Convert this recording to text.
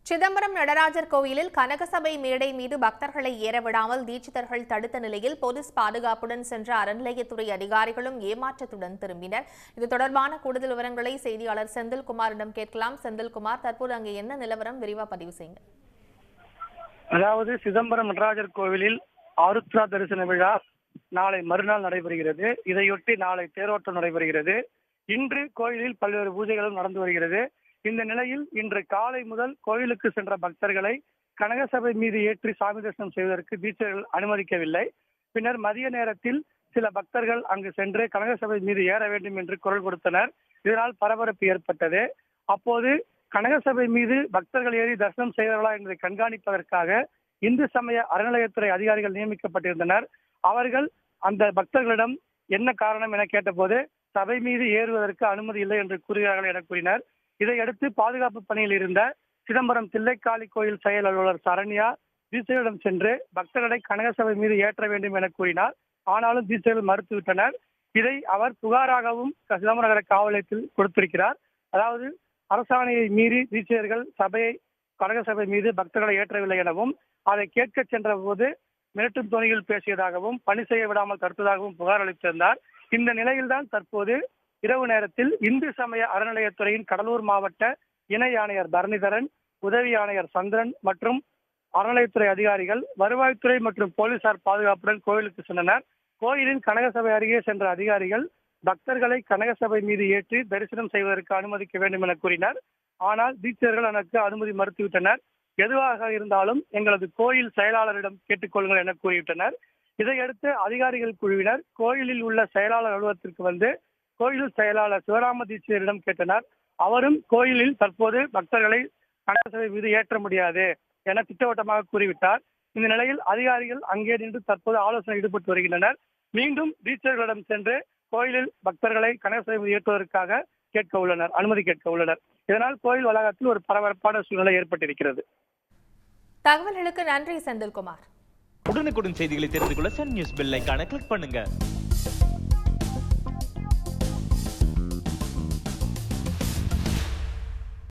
சிதம்பரம் நடராஜர் கோயிலில் கனகசபை மேடை மீது பக்தர்களை ஏறவிடாமல் தீட்சிதர்கள் தடுத்த நிலையில் போலீஸ் பாதுகாப்புடன் சென்ற அறநிலையத்துறை அதிகாரிகளும் ஏமாற்றத்துடன் திரும்பினர். இது தொடர்பான கூடுதல் விவரங்களை செய்தியாளர் செந்தில்குமாரிடம் கேட்கலாம். செந்தில்குமார், தற்போது அங்கே என்ன நிலவரம், விரிவா பதிவு செய்யுங்க. அதாவது சிதம்பரம் நடராஜர் கோவிலில் ஆருத்ரா தரிசன விழா நாளை மறுநாள் நடைபெறுகிறது. இதையொட்டி நாளை தேரோட்டம் நடைபெறுகிறது. இன்று கோயிலில் பல்வேறு பூஜைகளும் நடந்து வருகிறது. இந்த நிலையில் இன்று காலை முதல் கோயிலுக்கு சென்ற பக்தர்களை கனகசபை மீது ஏற்றி சாமி தரிசனம் செய்வதற்கு தீட்சிதர்கள் அனுமதிக்கவில்லை. பின்னர் மதிய நேரத்தில் சில பக்தர்கள் அங்கு சென்று கனகசபை மீது ஏற வேண்டும் என்று குரல் கொடுத்தனர். இதனால் பரபரப்பு ஏற்பட்டது. அப்போது கனகசபை மீது பக்தர்கள் ஏறி தரிசனம் செய்வார்களா என்பதை கண்காணிப்பதற்காக இந்து சமய அறநிலையத்துறை அதிகாரிகள் நியமிக்கப்பட்டிருந்தனர். அவர்கள் அந்த பக்தர்களிடம் என்ன காரணம் என கேட்டபோது சபை மீது ஏறுவதற்கு அனுமதி இல்லை என்று கூறுகிறார்கள் என கூறினர். இதையடுத்து பாதுகாப்பு பணியில் இருந்த சிதம்பரம் தில்லைக்காளி கோயில் செயல் அலுவலர் சரண்யா தீட்சிதரிடம் சென்று பக்தர்களை கனகசபை மீது ஏற்ற வேண்டும் என கூறினார். ஆனாலும் தீட்சிதர்கள் மறுத்துவிட்டனர். இதை அவர் புகாராகவும் சிதம்பரம் நகர காவல் நிலையத்தில் கொடுத்திருக்கிறார். அதாவது அரசாணையை மீறி தீட்சிதர்கள் கனகசபை மீது பக்தர்களை ஏற்றவில்லை எனவும் அதை கேட்க சென்ற போது மிரட்டும் தொனியில் பேசியதாகவும் பணி செய்ய விடாமல் தடுத்ததாகவும் புகார் அளித்திருந்தார். இந்த நிலையில்தான் தற்போது இரவு நேரத்தில் இந்து சமய அறநிலையத்துறையின் கடலூர் மாவட்ட இணை ஆணையர் தரணிதரன், உதவி ஆணையர் சந்திரன் மற்றும் அறநிலையத்துறை அதிகாரிகள் வருவாய்த்துறை மற்றும் போலீசார் பாதுகாப்புடன் கோயிலுக்கு சென்றனர். கோயிலின் கனகசபை அருகே சென்ற அதிகாரிகள் பக்தர்களை கனகசபை மீது ஏற்றி தரிசனம் செய்வதற்கு அனுமதிக்க வேண்டும் என கூறினர். ஆனால் தீட்சிதர்கள் அதற்கு அனுமதி மறுத்துவிட்டனர். எதுவாக இருந்தாலும் எங்களது கோயில் செயலாளரிடம் கேட்டுக்கொள்ளுங்கள் என கூறிவிட்டனர். இதையடுத்து அதிகாரிகள் குழுவினர் கோயிலில் உள்ள செயலாளர் அலுவலகத்திற்கு வந்து கோயில் செயலாளர் சிவராம தீட்சிதரிடம் கேட்டனர். அவரும் கோயிலில் தற்போது பக்தர்களை கனகசபை மீது ஏற்ற முடியாது என திட்டவட்டமாக கூறிவிட்டார். இந்த நிலையில் அதிகாரிகள் அங்கே நின்று தற்போது ஆலோசனை ஈடுபட்டு வருகின்றனர். மீண்டும் தீட்சிதர்களிடம் சென்று கோயிலில் பக்தர்களை கனகசபை மீது ஏற்றுவதற்காக அனுமதி கேட்க உள்ளனர். இதனால் கோயில் வளாகத்தில் ஒரு பரபரப்பான சூழ்நிலை ஏற்பட்டிருக்கிறது. தகவல்களுக்கு நன்றி செந்தில்குமார். உடனுக்குடன் செய்திகளை தெரிந்து கொள்ள சன் நியூஸ் பெல் ஐகானை கிளிக் பண்ணுங்க.